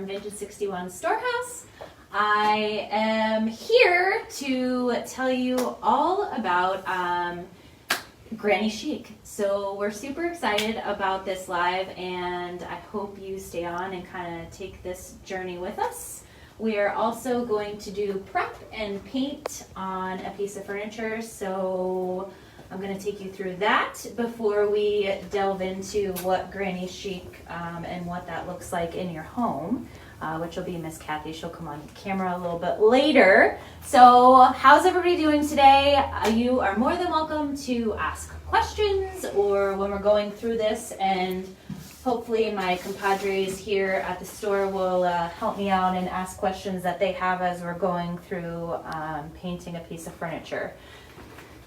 from Vintage 61 Storehouse. I am here to tell you all about Granny Chic. So we're super excited about this live, and I hope you stay on and kind of take this journey with us. We are also going to do prep and paint on a piece of furniture, so I'm going to take you through that before we delve into what Granny Chic and what that looks like in your home, which will be Miss Kathy. She'll come on camera a little bit later. So how's everybody doing today? You are more than welcome to ask questions, or when we're going through this, and hopefully my compadres here at the store will help me out and ask questions that they have as we're going through painting a piece of furniture.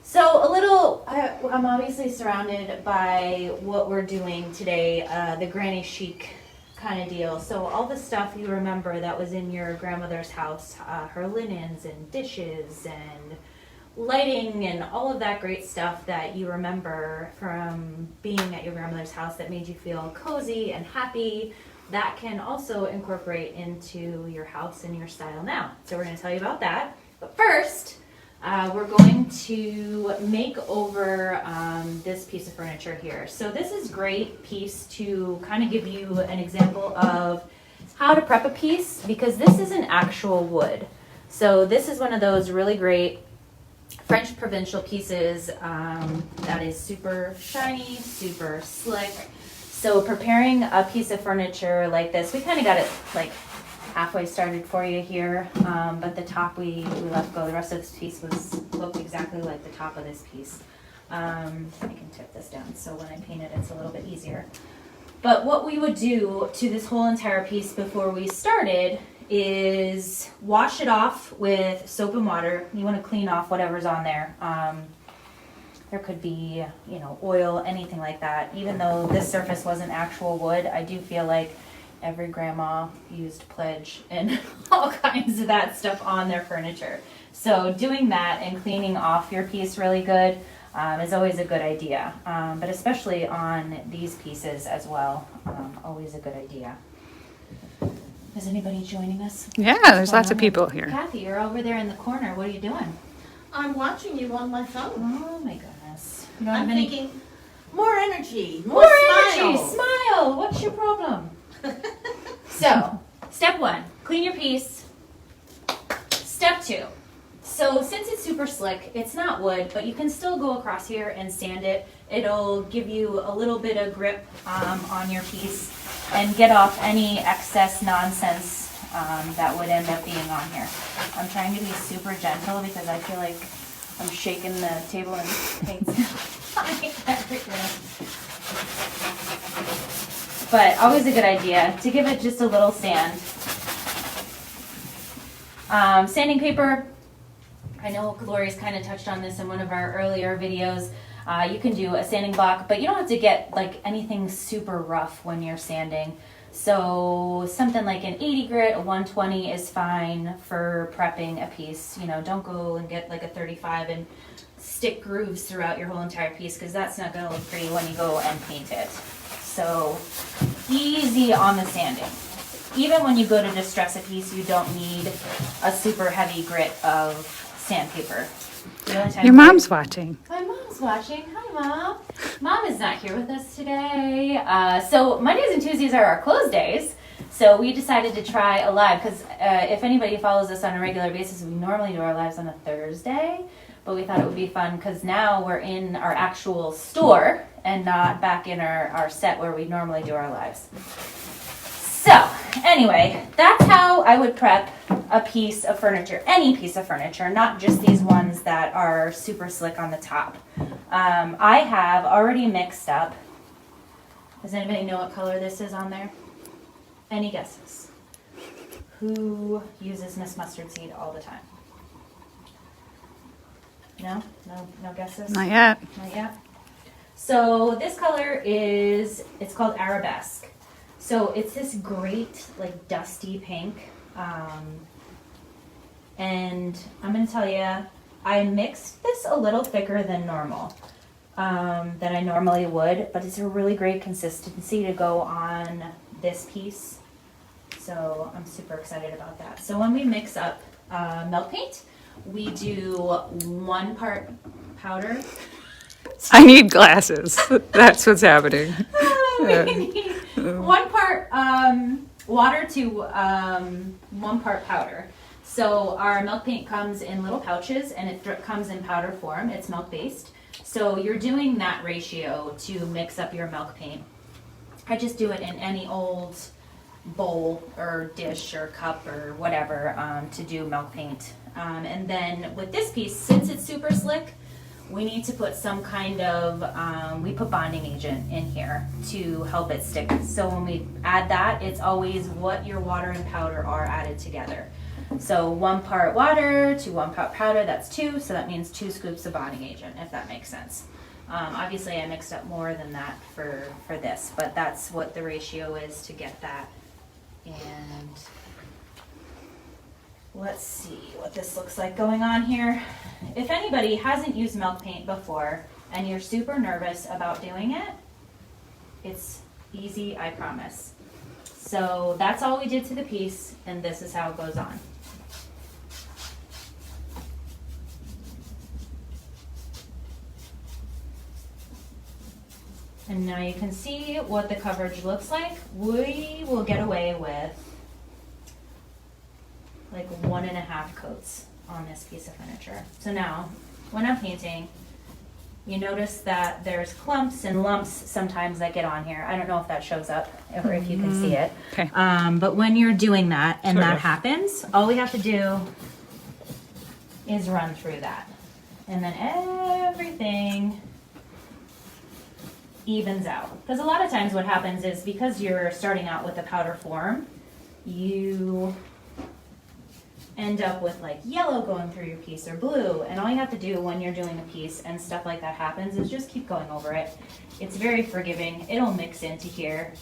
So I'm obviously surrounded by what we're doing today, the Granny Chic kind of deal. So all the stuff you remember that was in your grandmother's house, her linens and dishes and lighting and all of that great stuff that you remember from being at your grandmother's house that made you feel cozy and happy, that can also incorporate into your house and your style now. So we're going to tell you about that. But first, we're going to make over this piece of furniture here. So this is a great piece to kind of give you an example of how to prep a piece, because this is an actual wood. So this is one of those really great French provincial pieces that is super shiny, super slick. So preparing a piece of furniture like this, we kind of got it like halfway started for you here, but the top we let go. The rest of this piece looked exactly like the top of this piece. I can tip this down so when I paint it, it's a little bit easier. But what we would do to this whole entire piece before we started is wash it off with soap and water. You want to clean off whatever's on there. There could be, oil, anything like that. Even though this surface wasn't actual wood, I do feel like every grandma used pledge and all kinds of that stuff on their furniture. So doing that and cleaning off your piece really good is always a good idea. But especially on these pieces as well, always a good idea. Is anybody joining us? Yeah, there's lots of people here. Kathy, you're over there in the corner. What are you doing? I'm watching you on my phone. Oh my goodness. I'm thinking, more energy, more energy, smile. What's your problem? So, step 1, clean your piece. Step 2, so since it's super slick, it's not wood, but you can still go across here and sand it. It'll give you a little bit of grip on your piece and get off any excess nonsense that would end up being on here. I'm trying to be super gentle because I feel like I'm shaking the table and paint's everywhere. But always a good idea to give it just a little sand. Sanding paper, I know Gloria's kind of touched on this in one of our earlier videos. You can do a sanding block, but you don't have to get like anything super rough when you're sanding. So something like an 80 grit, a 120 is fine for prepping a piece. Don't go and get like a 35 and stick grooves throughout your whole entire piece, because that's not going to look pretty when you go and paint it. So easy on the sanding. Even when you go to distress a piece, you don't need a super heavy grit of sandpaper. Your mom's watching. My mom's watching. Hi, Mom. Mom is not here with us today. So Mondays and Tuesdays are our close days. So we decided to try a live, because if anybody follows us on a regular basis, we normally do our lives on a Thursday. But we thought it would be fun because now we're in our actual store and not back in our set where we normally do our lives. So anyway, that's how I would prep a piece of furniture, any piece of furniture, not just these ones that are super slick on the top. I have already mixed up. Does anybody know what color this is on there? Any guesses? Who uses Miss Mustard Seed all the time? No guesses? Not yet. Not yet. So this color it's called Arabesque. So it's this great like dusty pink. And I'm going to tell you, I mixed this a little thicker than normal, than I normally would, but it's a really great consistency to go on this piece. So I'm super excited about that. So when we mix up milk paint, we do 1 part powder. I need glasses. That's what's happening. We need 1 part water to 1 part powder. So our milk paint comes in little pouches and it comes in powder form. It's milk based. So you're doing that ratio to mix up your milk paint. I just do it in any old bowl or dish or cup or whatever to do milk paint. And then with this piece, since it's super slick, we need to put some kind of, we put bonding agent in here to help it stick. So when we add that, it's always what your water and powder are added together. So 1 part water to 1 part powder, that's 2, so that means 2 scoops of bonding agent, if that makes sense. Obviously I mixed up more than that for this, but that's what the ratio is to get that. And let's see what this looks like going on here. If anybody hasn't used milk paint before and you're super nervous about doing it, it's easy, I promise. So that's all we did to the piece, and this is how it goes on. And now you can see what the coverage looks like. We will get away with like 1.5 coats on this piece of furniture. So now, when I'm painting, you notice that there's clumps and lumps sometimes that get on here. I don't know if that shows up or if you can see it. Okay. But when you're doing that and Sort that of. happens, all we have to do is run through that. And then everything evens out. Because a lot of times what happens is because you're starting out with a powder form, you end up with like yellow going through your piece or blue, and all you have to do when you're doing a piece and stuff like that happens is just keep going over it. It's very forgiving. It'll mix into here.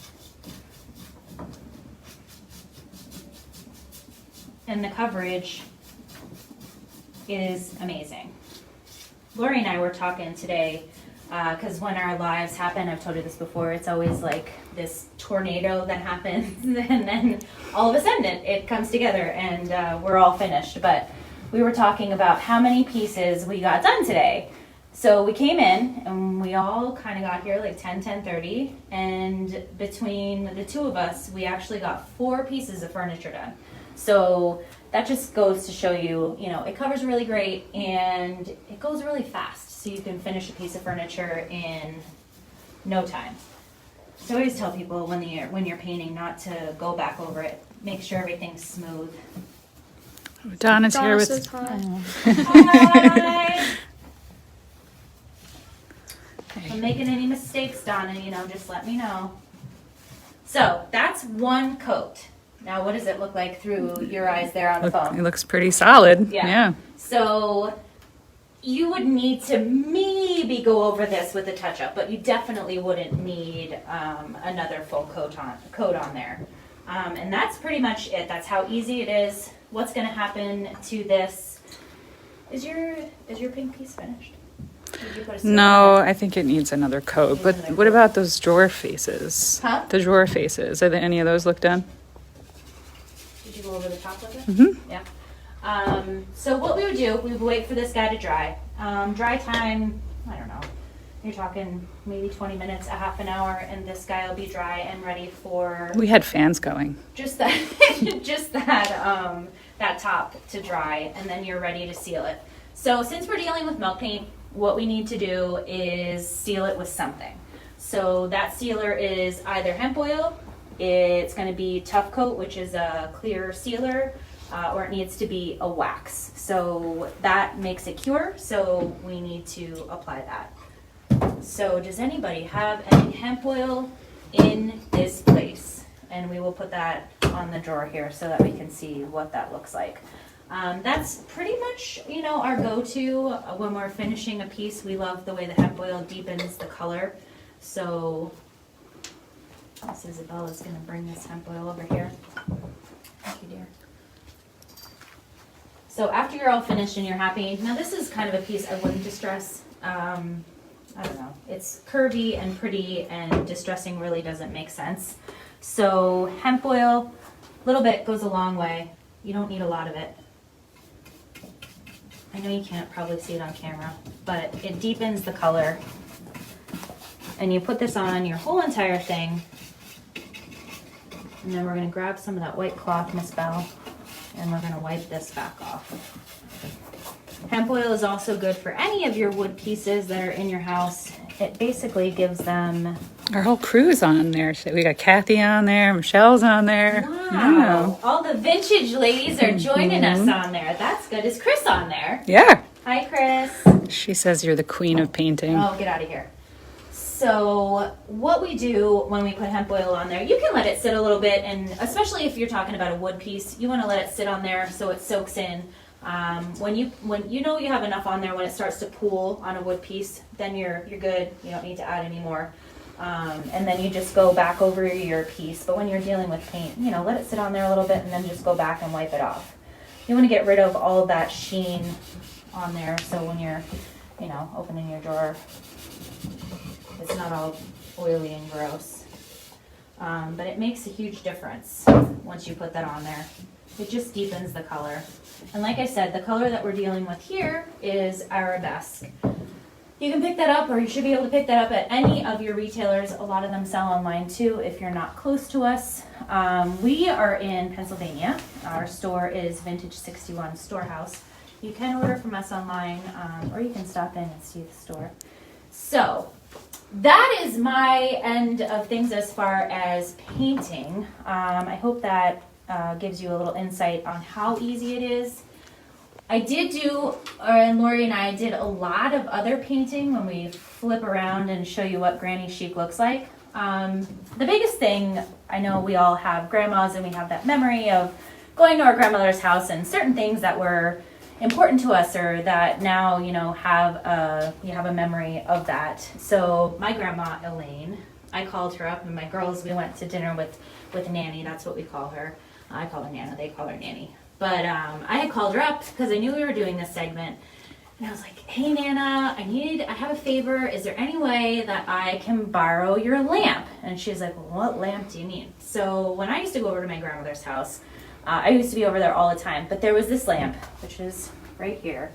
And the coverage is amazing. Lori and I were talking today because when our lives happen, I've told you this before, it's always like this tornado that happens and then all of a sudden it comes together and we're all finished. But we were talking about how many pieces we got done today. So we came in and we all kind of got here like 10:30, and between the 2 of us, we actually got 4 pieces of furniture done. So that just goes to show you, you know, it covers really great and it goes really fast. So you can finish a piece of furniture in no time. So I always tell people when you're painting not to go back over it. Make sure everything's smooth. Donna's here with. says hi. Hi. If I'm making any mistakes, Donna, you know, just let me know. So that's 1 coat. Now, what does it look like through your eyes there on the It phone? looks pretty solid. Yeah. Yeah. So you would need to maybe go over this with a touch-up, but you definitely wouldn't need another full coat on there. And that's pretty much it. That's how easy it is. What's going to happen to this? Is your pink piece finished? Did you put a seal No, on it? I think it needs another coat. Needs But another what coat. about those drawer faces? Huh? The drawer faces. Are there any of those look done? Did you go over the top of it? Mhm. Yeah. So what we would do, we would wait for this guy to dry. Dry time, I don't know. You're talking maybe 20 minutes, a half an hour, and this guy will be dry and ready for We had fans going. just that, that top to dry, and then you're ready to seal it. So since we're dealing with milk paint, what we need to do is seal it with something. So that sealer is either hemp oil, it's going to be Tough Coat, which is a clear sealer, or it needs to be a wax. So that makes it cure, so we need to apply that. So does anybody have any hemp oil in this place? And we will put that on the drawer here so that we can see what that looks like. That's pretty much, you know, our go-to when we're finishing a piece. We love the way the hemp oil deepens the color. So Miss Isabella's going to bring this hemp oil over here. Thank you, dear. So after you're all finished and you're happy, now this is kind of a piece I wouldn't distress. I don't know. It's curvy and pretty, and distressing really doesn't make sense. So hemp oil, A little bit goes a long way. You don't need a lot of it. I know you can't probably see it on camera, but it deepens the color. And you put this on your whole entire thing. And then we're going to grab some of that white cloth, Miss Belle, and we're going to wipe this back off. Hemp oil is also good for any of your wood pieces that are in your house. It basically gives them... Our whole crew's on there. So we got Kathy on there, Michelle's on there. Wow. All the vintage ladies are joining us on there. That's good. Is Chris on there? Yeah. Hi, Chris. She says you're the queen of painting. Oh, get out of here. So what we do when we put hemp oil on there, you can let it sit a little bit, and especially if you're talking about a wood piece, you want to let it sit on there so it soaks in. When you know you have enough on there, when it starts to pool on a wood piece, then you're good. You don't need to add any more. And then you just go back over your piece. But when you're dealing with paint, let it sit on there a little bit and then just go back and wipe it off. You want to get rid of all of that sheen on there, so when you're, opening your drawer, it's not all oily and gross. But it makes a huge difference once you put that on there. It just deepens the color. And like I said, the color that we're dealing with here is Arabesque. You can pick that up, or you should be able to pick that up at any of your retailers. A lot of them sell online too if you're not close to us. We are in Pennsylvania. Our store is Vintage 61 Storehouse. You can order from us online, or you can stop in and see the store. So that is my end of things as far as painting. I hope that gives you a little insight on how easy it is. I did do, and Lori and I did a lot of other painting when we flip around and show you what Granny Chic looks like. The biggest thing, I know we all have grandmas and we have that memory of going to our grandmother's house and certain things that were important to us, or that now, you have a memory of that. So my grandma, Elaine, I called her up, and my girls, we went to dinner with Nanny. That's what we call her. I call her Nana, they call her Nanny. But I had called her up because I knew we were doing this segment. And I was like, hey, Nana, I have a favor. Is there any way that I can borrow your lamp? And she's like, well, what lamp do you need? So when I used to go over to my grandmother's house, I used to be over there all the time. But there was this lamp, which is right here.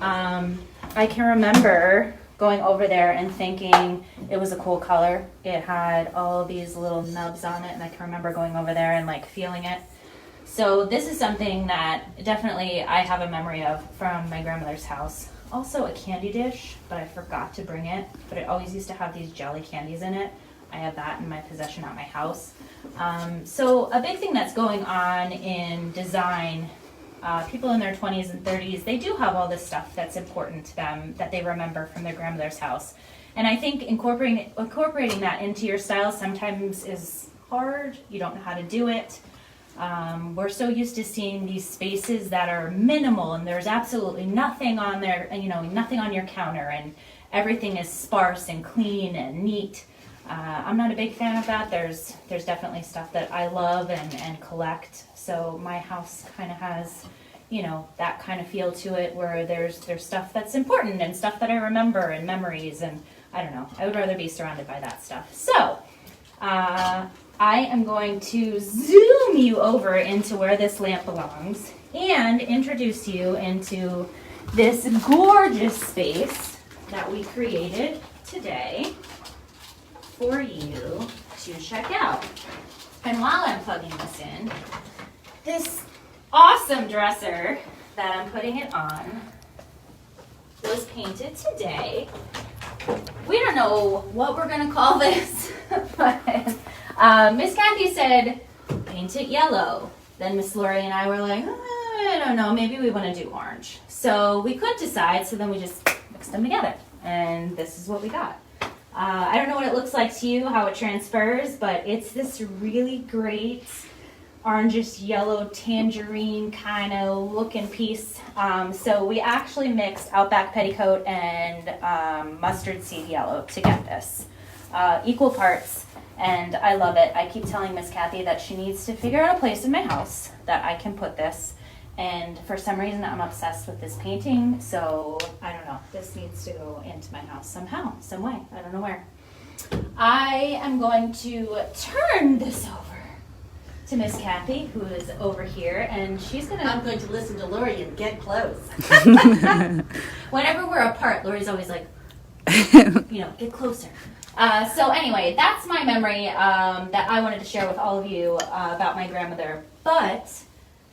I can remember going over there and thinking it was a cool color. It had all these little nubs on it, and I can remember going over there and feeling it. So this is something that definitely I have a memory of from my grandmother's house. Also a candy dish, but I forgot to bring it. But it always used to have these jelly candies in it. I have that in my possession at my house. So a big thing that's going on in design, people in their 20s and 30s, they do have all this stuff that's important to them that they remember from their grandmother's house. And I think incorporating that into your style sometimes is hard. You don't know how to do it. We're so used to seeing these spaces that are minimal, and there's absolutely nothing on there, nothing on your counter, and everything is sparse and clean and neat. I'm not a big fan of that. There's definitely stuff that I love and collect. So my house kind of has, that kind of feel to it, where there's stuff that's important and stuff that I remember and memories, and I don't know. I would rather be surrounded by that stuff. So I am going to zoom you over into where this lamp belongs and introduce you into this gorgeous space that we created today for you to check out. And while I'm plugging this in, this awesome dresser that I'm putting it on was painted today. We don't know what we're going to call this, but Miss Kathy said, paint it yellow. Then Miss Lori and I were like, I don't know, maybe we want to do orange. So we couldn't decide, so then we just mixed them together. And this is what we got. I don't know what it looks like to you, how it transfers, but it's this really great orangish yellow tangerine kind of looking piece. So we actually mixed Outback Petticoat and mustard seed yellow to get this. Equal parts. And I love it. I keep telling Miss Kathy that she needs to figure out a place in my house that I can put this. And for some reason, I'm obsessed with this painting. So I don't know. This needs to go into my house somehow, some way. I don't know where. I am going to turn this over to Miss Kathy, who is over here, and she's I'm gonna. going to listen to Lori and get close. Whenever we're apart, Lori's always like, get closer. So anyway, that's my memory that I wanted to share with all of you about my grandmother. But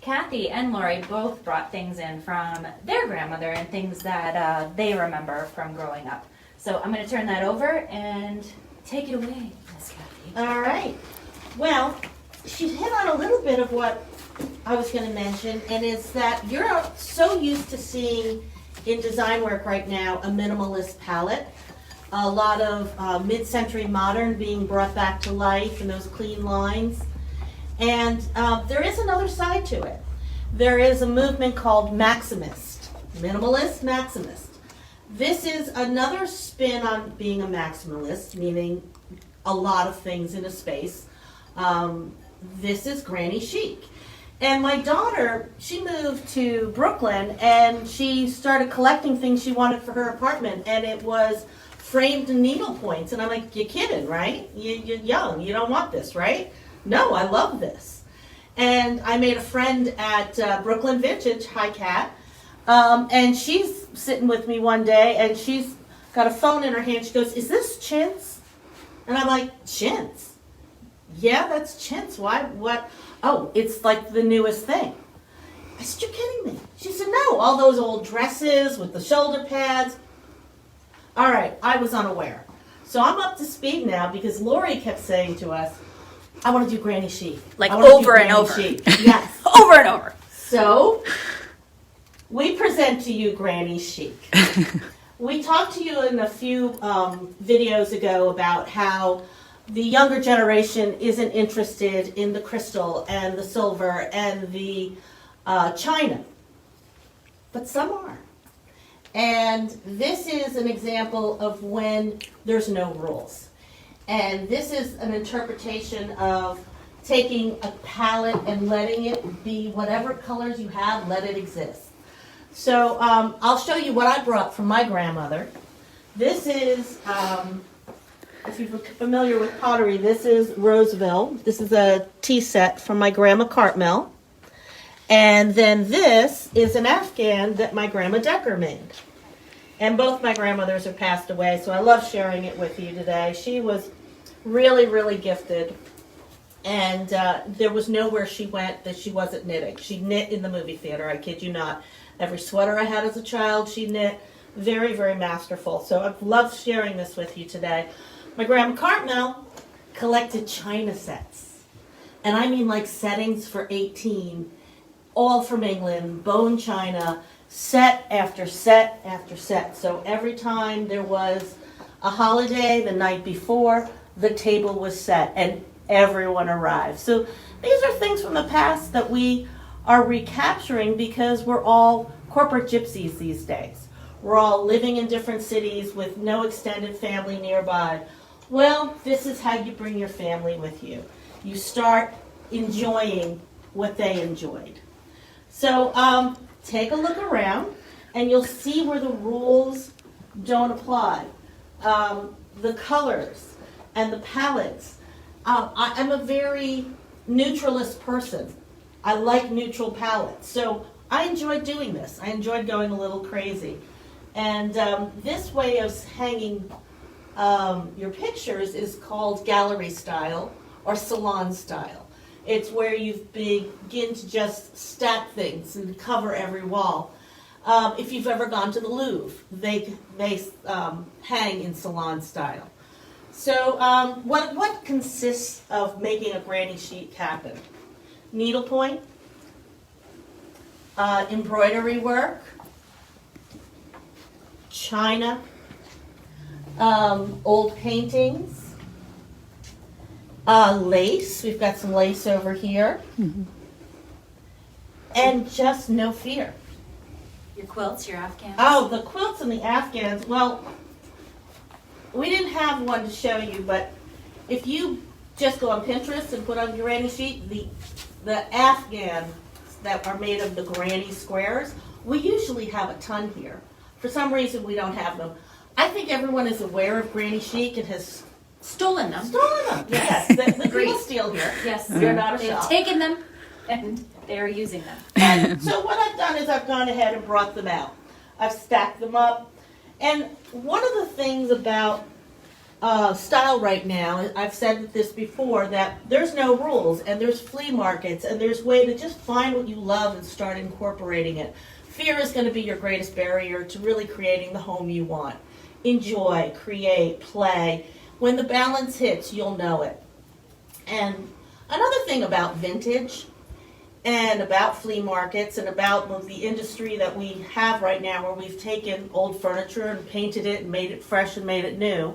Kathy and Lori both brought things in from their grandmother and things that they remember from growing up. So I'm going to turn that over and take it away, Miss Kathy. All right. Well, she hit on a little bit of what I was going to mention, and it's that you're so used to seeing in design work right now a minimalist palette. A lot of mid-century modern being brought back to life and those clean lines. And there is another side to it. There is a movement called maximist, minimalist, maximist. This is another spin on being a maximalist, meaning a lot of things in a space. This is Granny Chic. And my daughter, she moved to Brooklyn and she started collecting things she wanted for her apartment, and it was framed needle points. And I'm like, you're kidding, right? You're young, you don't want this, right? No, I love this. And I made a friend at Brooklyn Vintage, hi Kat, and she's sitting with me one day and she's got a phone in her hand. She goes, is this chintz? And I'm like, chintz? Yeah, that's chintz. Why? What? Oh, it's like the newest thing. I said, you're kidding me. She said, no, all those old dresses with the shoulder pads. All right, I was unaware. So I'm up to speed now because Lori kept saying to us, I want to do Granny Chic. Like I wanna do over and Granny over. Chic. Yes. Over and over. So we present to you Granny Chic. We talked to you in a few videos ago about how the younger generation isn't interested in the crystal and the silver and the china, but some are. And this is an example of when there's no rules. And this is an interpretation of taking a palette and letting it be whatever colors you have, let it exist. So I'll show you what I brought from my grandmother. This is, if you're familiar with pottery, this is Roseville. This is a tea set from my grandma Cartmel. And then this is an Afghan that my grandma Decker made. And both my grandmothers have passed away, so I love sharing it with you today. She was really, really gifted. And there was nowhere she went that she wasn't knitting. She knit in the movie theater, I kid you not. Every sweater I had as a child, she knit. Very, very masterful. So I've loved sharing this with you today. My grandma Cartmel collected china sets. And I mean like settings for 18, all from England, bone china, set after set after set. So every time there was a holiday the night before, the table was set and everyone arrived. So these are things from the past that we are recapturing because we're all corporate gypsies these days. We're all living in different cities with no extended family nearby. Well, this is how you bring your family with you. You start enjoying what they enjoyed. So take a look around and you'll see where the rules don't apply. The colors and the palettes. I'm a very neutralist person. I like neutral palettes. So I enjoyed doing this. I enjoyed going a little crazy. And this way of hanging your pictures is called gallery style or salon style. It's where you begin to just stack things and cover every wall. If you've ever gone to the Louvre, they hang in salon style. So what consists of making a Granny Chic happen? Needlepoint, embroidery work, china, old paintings, lace. We've got some lace over here. Mm-hmm. And just no fear. Your quilts, your Afghans? Oh, the quilts and the Afghans. Well, we didn't have one to show you, but if you just go on Pinterest and put on Granny Chic, the Afghans that are made of the granny squares, we usually have a ton here. For some reason, we don't have them. I think everyone is aware of Granny Chic and has Stolen them. Yes, the people steal here. Yes, You're not a they've shop. taken them and they are using them. And so what I've done is I've gone ahead and brought them out. I've stacked them up. And one of the things about style right now, I've said this before, that there's no rules, and there's flea markets, and there's way to just find what you love and start incorporating it. Fear is going to be your greatest barrier to really creating the home you want. Enjoy, create, play. When the balance hits, you'll know it. And another thing about vintage and about flea markets and about the industry that we have right now, where we've taken old furniture and painted it and made it fresh and made it new,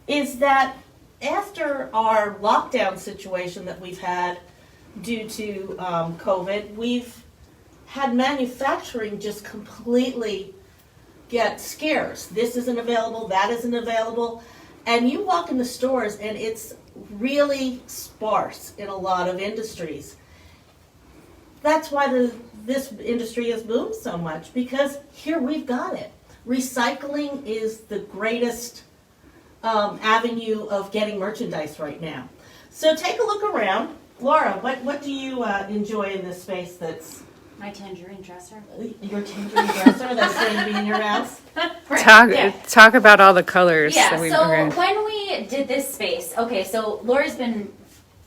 is that after our lockdown situation that we've had due to COVID, we've had manufacturing just completely get scarce. This isn't available, that isn't available. And you walk in the stores and it's really sparse in a lot of industries. That's why this industry has boomed so much, because here we've got it. Recycling is the greatest avenue of getting merchandise right now. So take a look around. Laura, what do you enjoy in this space that's My tangerine dresser. your tangerine dresser that's going to be in your house? Talk about all the colors. Yeah, that we so were- when we did this space, okay, so Laura's been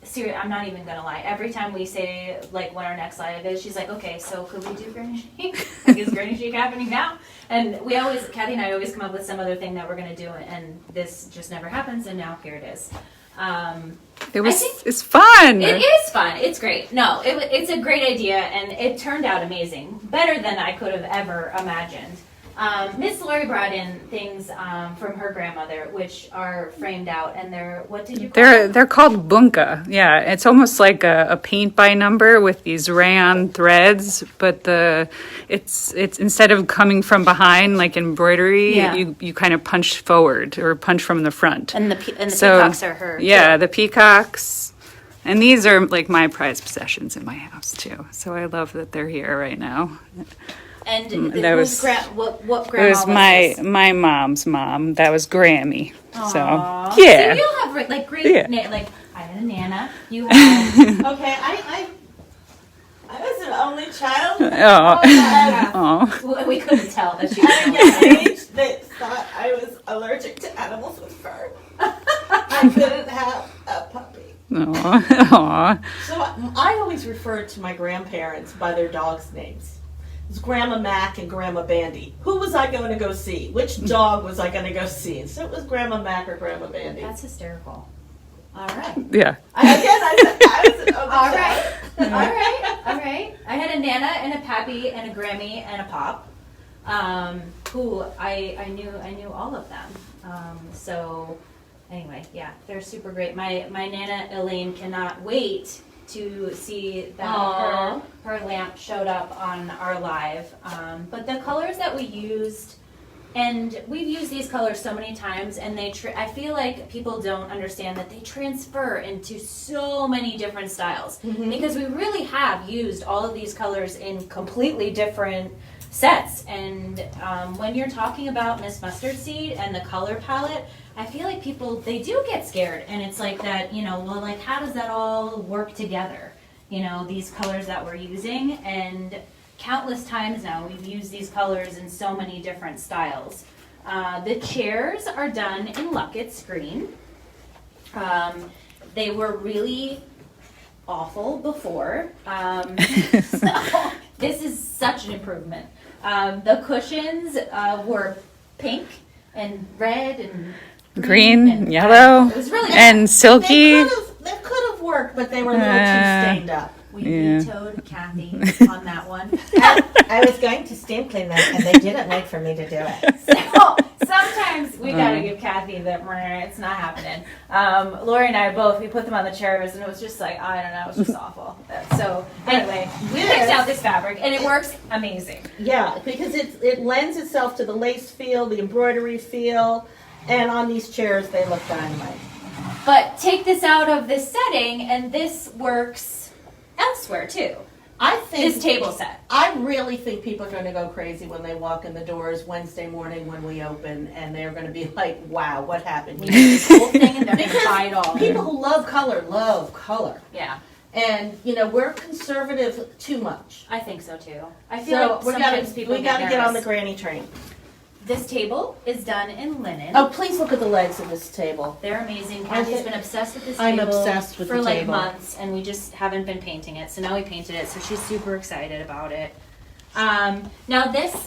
serious. I'm not even gonna lie. Every time we say like when our next live is, she's like, okay, so could we do Granny Chic? Like, is Granny Chic happening now? And we always, Kathy and I always come up with some other thing that we're gonna do, and this just never happens. And now here it is. It's fun. It is fun. It's great. No, it's a great idea, and it turned out amazing. Better than I could have ever imagined. Miss Lori brought in things from her grandmother, which are framed out, and what did you call them? They're called bunka. Yeah, it's almost like a paint by number with these rayon threads, but it's instead of coming from behind like embroidery, Yeah. you kind of punch forward or punch from the front. And the peacocks are her. Yeah, the peacocks. And these are like my prized possessions in my house too. So I love that they're here right now. And that was what It grandma was my this? my mom's mom. That was Grammy. Aw. So So yeah. you have like great like I had a Nana. You had Okay, I was an only child. Oh. I Oh. well, we couldn't tell that she was had a an young age that thought I was allergic to animals with fur. I couldn't have a puppy. Aw. So I always referred to my grandparents by their dogs' names. It was Grandma Mac and Grandma Bandy. Who was I going to go see? Which dog was I going to go see? So it was Grandma Mac or Grandma Bandy. That's hysterical. All right. Yeah. I was an only All child. right. All right. I had a Nana and a Pappy and a Grammy and a Pop, who I knew all of them. So anyway, yeah, they're super great. My Nana Elaine cannot wait to see that her lamp showed up on our live. But the colors that we used, and we've used these colors so many times, and I feel like people don't understand that they transfer into so many different styles. Because we really have used all of these colors in completely different sets. And when you're talking about Miss Mustard Seed and the color palette, I feel like people, they do get scared, and it's like that, well, like, how does that all work together? These colors that we're using, and countless times now we've used these colors in so many different styles. The chairs are done in Luckett's green. They were really awful before, so this is such an improvement. The cushions were pink and red and Green, and yellow, it was really and silky. They could have worked, but they were a little too stained up. We Yeah. vetoed Kathy on that one. I was going to steam clean them, and they didn't wait for me to do it. So sometimes we gotta give Kathy the it's not happening. Lori and I both, we put them on the chairs, and it was just like, I don't know, it was just awful. So anyway, we picked out this fabric, and it works amazing. Yeah, because it lends itself to the lace feel, the embroidery feel, and on these chairs they look dynamite. But take this out of this setting, and this works elsewhere too. I think this table set. I really think people are going to go crazy when they walk in the doors Wednesday morning when we open, and they're going to be like, "Wow, what happened?" We did this whole thing, and they're going to buy it all. People who love color, Yeah, and we're conservative too much. I think so too. I feel like we sometimes people got to get get on the nervous. granny train. This table is done in linen. Oh, please look at the legs of this table. They're amazing. Aren't Kathy's they? been obsessed with this I'm table obsessed with for the like table. months, and we just haven't been painting it. So now we painted it, so she's super excited about it.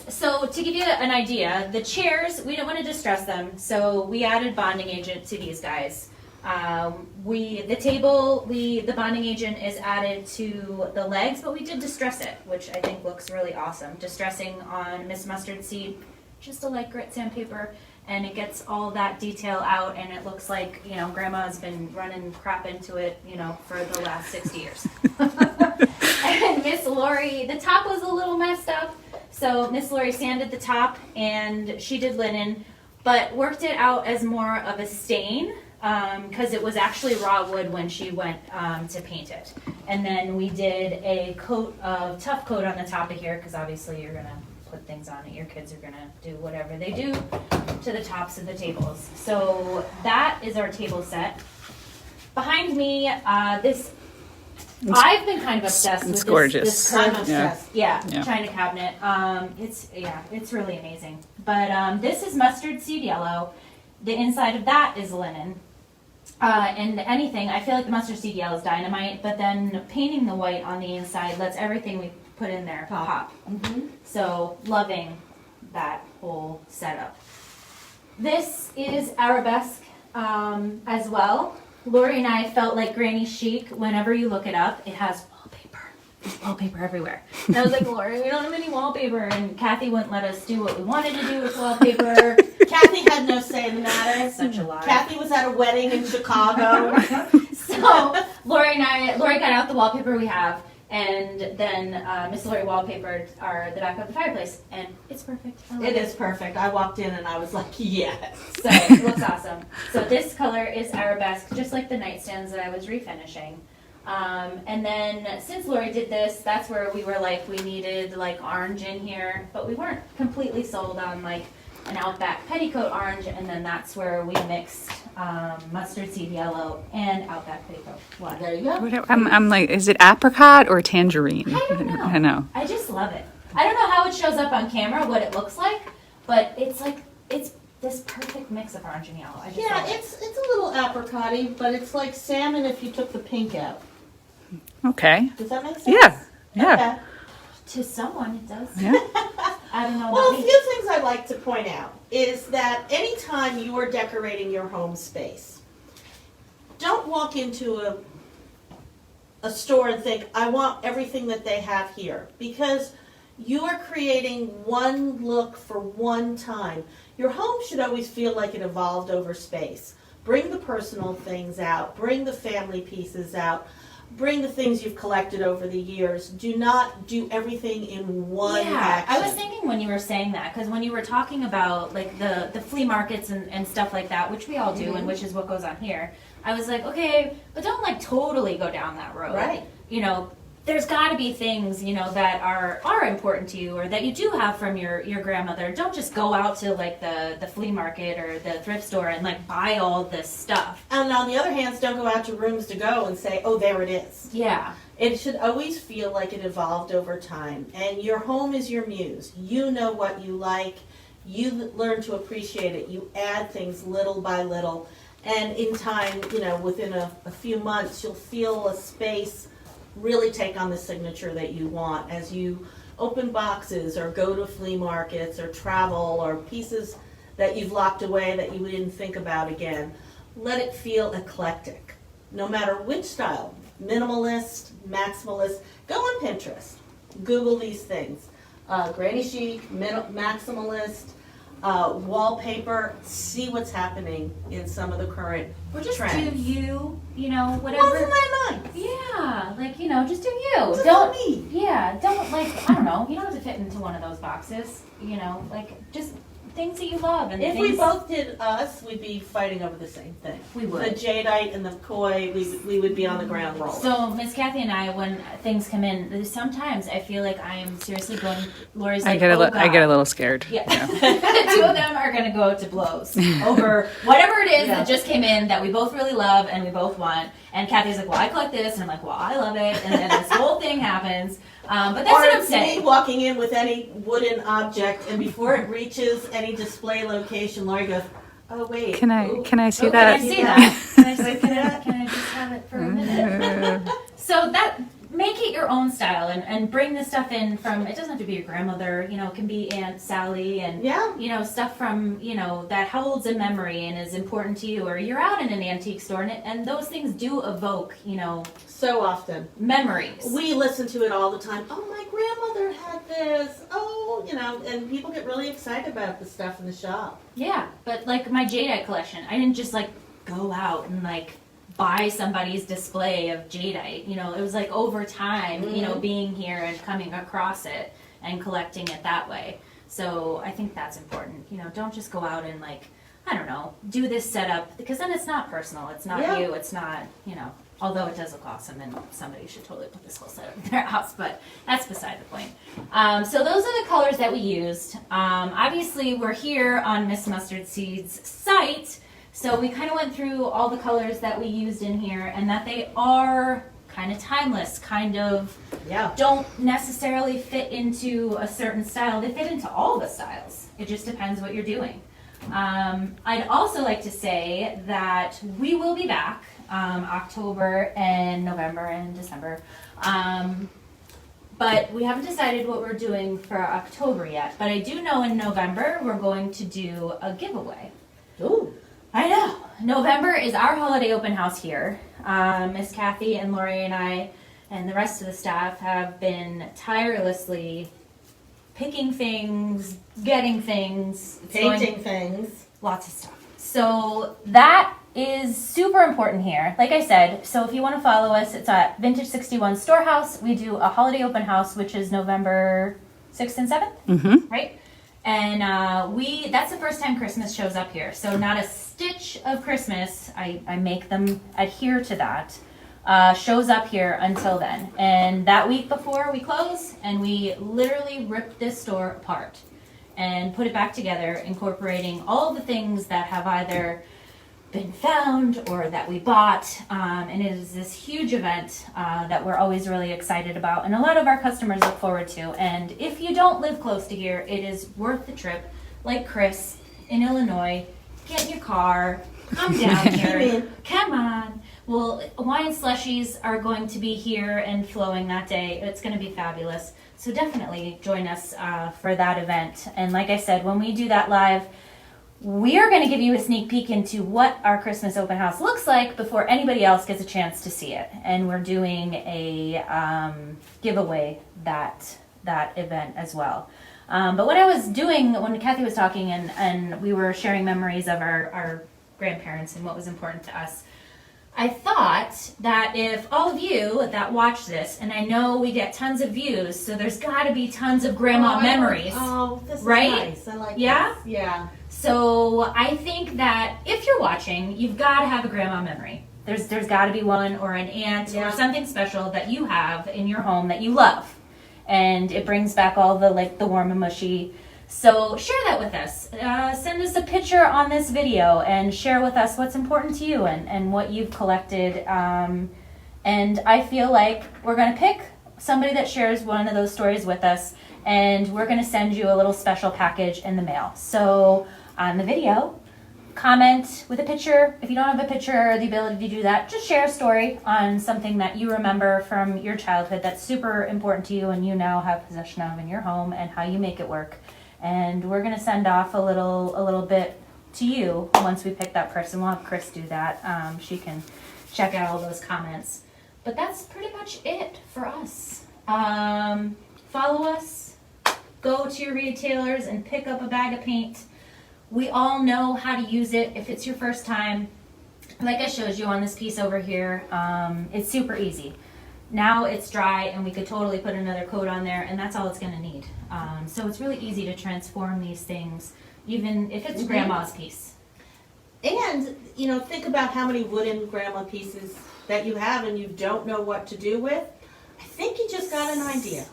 So to give you an idea, the chairs, we don't want to distress them, so we added bonding agent to these guys. The bonding agent is added to the legs, but we did distress it, which I think looks really awesome. Distressing on Miss Mustard Seed, just a light grit sandpaper, and it gets all that detail out, and it looks like, Grandma's been running crap into it, for the last 60 years. And Miss Lori, the top was a little messed up, so Miss Lori sanded the top, and she did linen, but worked it out as more of a stain, because it was actually raw wood when she went to paint it. And then we did a tough coat on the top of here, because obviously you're going to put things on it. Your kids are going to do whatever they do to the tops of the tables. So that is our table set. Behind me, I've been kind of obsessed with It's gorgeous. this I'm curved, obsessed. Yeah. China cabinet. It's really amazing. But this is mustard seed yellow. The inside of that is linen. And anything, I feel like the mustard seed yellow is dynamite, but then painting the white on the inside lets everything we put in there pop. Mm-hmm. So loving that whole setup. This is Arabesque as well. Lori and I felt like Granny Chic. Whenever you look it up, it has wallpaper. There's wallpaper everywhere. And I was like, Lori, we don't have any wallpaper. And Kathy wouldn't let us do what we wanted to do with wallpaper. Kathy had no say in the matter. Such a lie. Kathy was at a wedding in Chicago. So Lori got out the wallpaper we have, and then Miss Lori wallpapered the back of the fireplace, and it's perfect. I love It is perfect. I walked in and I was like, yes. So it looks awesome. So this color is Arabesque, just like the nightstands that I was refinishing. And then since Lori did this, that's where we were like, we needed like orange in here, but we weren't completely sold on like an Outback petticoat orange, and then that's where we mixed mustard seed yellow and Outback petticoat. What? There you go. I'm like, is it apricot or tangerine? I don't know. I know. I just love it. I don't know how it shows up on camera, what it looks like, but it's this perfect mix of orange and yellow. I just Yeah, love it. it's a little apricot-y, but it's like salmon if you took the pink out. Okay. Does that make sense? Yeah. Okay. To someone it does. Yeah. I don't know Well, about a me. few things I'd like to point out is that anytime you are decorating your home space, don't walk into a store and think, I want everything that they have here, because you are creating one look for one time. Your home should always feel like it evolved over space. Bring the personal things out, bring the family pieces out, bring the things you've collected over the years. Do not do everything in one action. I was thinking when you were saying that, because when you were talking about like the flea markets and stuff like that, which we all do, and which is what goes on here, I was like, okay, but don't like totally go down that road. Right. There's got to be things, that are important to you, or that you do have from your grandmother. Don't just go out to like the flea market or the thrift store and like buy all this stuff. And on the other hand, don't go out to Rooms to Go and say, oh, there it is. Yeah. It should always feel like it evolved over time. And your home is your muse. You know what you like. You learn to appreciate it. You add things little by little. And in time, within a few months, you'll feel a space really take on the signature that you want as you open boxes or go to flea markets or travel or pieces that you've locked away that you didn't think about again. Let it feel eclectic, no matter which style. Minimalist, maximalist. Go on Pinterest. Google these things. Granny Chic, maximalist, wallpaper. See what's happening in some of the current Or just trends. do you, whatever. What's in my mind? Yeah, just do you. Just Don't me. Yeah, don't I don't know. You don't have to fit into one of those boxes. Just things that you love. And If things, we both did us, we'd be fighting over the same thing. We would. The jadeite and the koi, we would be on the ground rolling. So Miss Kathy and I, when things come in, sometimes I feel like I am seriously going. Lori's like, I get a little scared. Yeah, the two of them are going to go to blows over whatever it is that just came in that we both really love and we both want. And Kathy's like, well, I collect this, and I'm like, well, I love it, and then this whole thing happens. But that's or what I'm it's saying. me walking in with any wooden object, and before it reaches any display location, Lori goes, "Oh wait, Can I see Oh, that? Can I see that? Can I just have it for a minute? So that make it your own style and bring the stuff in from. It doesn't have to be your grandmother. You know, it can be Aunt Sally and Yeah. you know stuff from that holds a memory and is important to you. Or you're out in an antique store and those things do evoke So often. memories. We listen to it all the time. Oh, my grandmother had this. Oh, and people get really excited about the stuff in the shop. Yeah, but like my jadeite collection, I didn't just like go out and like buy somebody's display of jadeite. It was like over time, being here and coming across it and collecting it that way. So I think that's important. Don't just go out and like, I don't know, do this setup because then it's not personal. It's not Yeah. you. It's not, although it does look awesome and somebody should totally put this whole setup in their house, but that's beside the point. So those are the colors that we used. Obviously, we're here on Miss Mustard Seed's site, so we kind of went through all the colors that we used in here and that they are kind of timeless, kind of Yeah. don't necessarily fit into a certain style. They fit into all the styles. It just depends what you're doing. I'd also like to say that we will be back October and November and December. But we haven't decided what we're doing for October yet. But I do know in November we're going to do a giveaway. Ooh. I know. November is our holiday open house here. Miss Kathy and Lori and I and the rest of the staff have been tirelessly picking things, getting things, Painting things. lots of stuff. So that is super important here. Like I said, so if you want to follow us, it's at Vintage 61 Storehouse. We do a holiday open house, which is November 6th and 7th, right? And that's the first time Christmas shows up here. So not a stitch of Christmas, I make them adhere to that, shows up here until then. And that week before we close, and we literally rip this store apart and put it back together, incorporating all the things that have either been found or that we bought. And it is this huge event that we're always really excited about and a lot of our customers look forward to. And if you don't live close to here, it is worth the trip. Like Chris in Illinois, get in your car, come down here. Come on. Well, wine slushies are going to be here and flowing that day. It's going to be fabulous. So definitely join us for that event. And like I said, when we do that live, we are going to give you a sneak peek into what our Christmas open house looks like before anybody else gets a chance to see it. And we're doing a giveaway that event as well. But what I was doing when Kathy was talking and we were sharing memories of our grandparents and what was important to us, I thought that if all of you that watch this, and I know we get tons of views, so there's got to be tons of grandma memories. This right? is nice. I like Yeah? this. Yeah. So I think that if you're watching, you've got to have a grandma memory. There's got to be one or an aunt or something special that you have in your home that you love. And it brings back all the warm and mushy. So share that with us. Send us a picture on this video and share with us what's important to you and what you've collected. And I feel like we're going to pick somebody that shares one of those stories with us, and we're going to send you a little special package in the mail. So on the video, comment with a picture. If you don't have a picture or the ability to do that, just share a story on something that you remember from your childhood that's super important to you and you now have possession of in your home and how you make it work. And we're going to send off a little bit to you once we pick that person. We'll have Chris do that. She can check out all those comments. But that's pretty much it for us. Follow us. Go to your retailers and pick up a bag of paint. We all know how to use it if it's your first time. Like I showed you on this piece over here, it's super easy. Now it's dry and we could totally put another coat on there and that's all it's going to need. So it's really easy to transform these things even if it's Mhm. grandma's piece. And, you know, think about how many wooden grandma pieces that you have and you don't know what to do with. I think you just got an idea.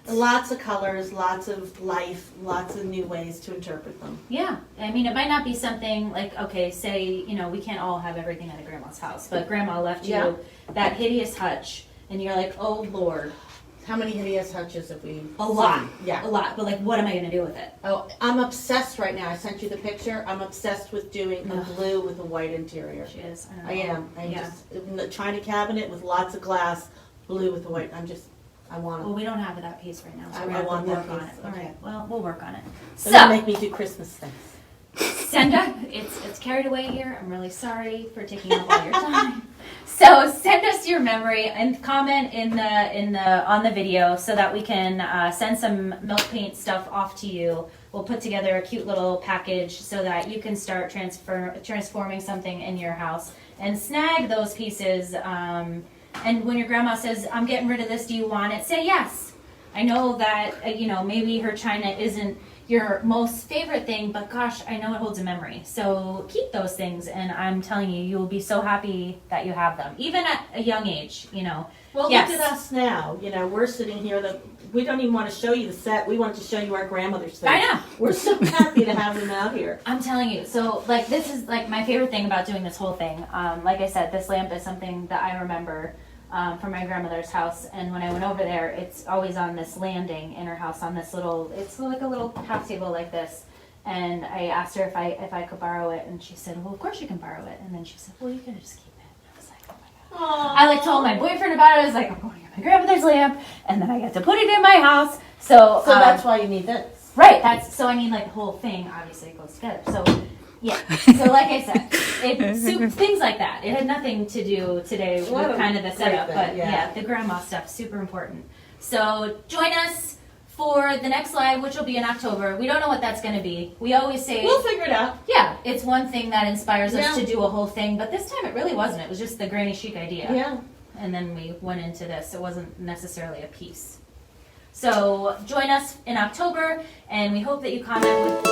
Lots of colors, lots of life, lots of new ways to interpret them. Yeah, I mean, it might not be something like, okay, say, you know, we can't all have everything at a grandma's house, but grandma left you Yeah. that hideous hutch, and you're like, oh Lord, How many hideous hutches have we a lot, Yeah. a lot, but like, what am I gonna do with it? Oh, I'm obsessed right now. I sent you the picture. I'm obsessed with doing a Ugh. blue with a white interior. She is, I don't I know. am. Yeah. Just in the china cabinet with lots of glass, blue with the white. I want Well, it. we don't have that piece right now, so I- we're I gonna have want to that work on it. piece, All okay. right, well, we'll work on it. So don't So, make me do Christmas things. send us, it's carried away here. I'm really sorry for taking up all your time. So send us your memory and comment on the video so that we can send some milk paint stuff off to you. We'll put together a cute little package so that you can start transforming something in your house and snag those pieces. And when your grandma says, "I'm getting rid of this, do you want it?" Say yes. I know that you know, maybe her china isn't your most favorite thing, but gosh, I know it holds a memory. So keep those things, and I'm telling you, you will be so happy that you have them, even at a young age. You know. Well, Yes. look at us now. You know, we're sitting here. We don't even want to show you the set. We want to show you our grandmother's things. I know. We're so happy to have them out here. I'm telling you. So like, this is like my favorite thing about doing this whole thing. Like I said, this lamp is something that I remember from my grandmother's house, and when I went over there, it's always on this landing in her house on this little, it's like a little half table like this. And I asked her if I could borrow it, and she said, well, of course you can borrow it. And then she said, well, you can just keep it. And I was like, oh my God. I like told my boyfriend about it. I was like, I'm going to get my grandmother's lamp, and then I get to put it in my house. So That's why you need this. right. That's so. I mean, like the whole thing obviously goes together. So yeah. So like I said, things like that. It had nothing to do today with What a kind of the great setup, thing, but yeah. yeah, the grandma stuff super important. So join us for the next live, which will be in October. We don't know what that's going to be. We always say, We'll figure it out. yeah, it's one thing that inspires us Yeah. to do a whole thing, but this time it really wasn't. It was just the Granny Chic idea. Yeah. And then we went into this. It wasn't necessarily a piece. So join us in October, and we hope that you comment with